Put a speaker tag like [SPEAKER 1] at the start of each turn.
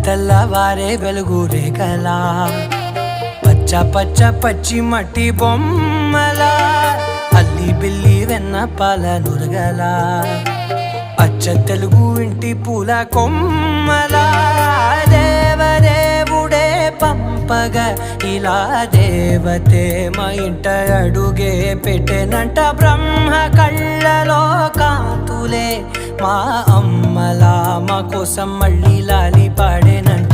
[SPEAKER 1] తెల్లవారే వెలుగు రేఖలా పచ్చ పచ్చ పచ్చి మట్టి బొమ్మలా అల్లి బిల్లి వెన్న పాల నురగలా అచ్చ తెలుగు ఇంటి పూల కొమ్మలా దేవదేవుడే పంపగా ఇలా దేవతే మా ఇంట అడుగే పెట్టెనంట బ్రహ్మ కళ్ళలో కాంతులే మా అమ్మలా మా కోసం మళ్ళీ లాలి పాడేనంట.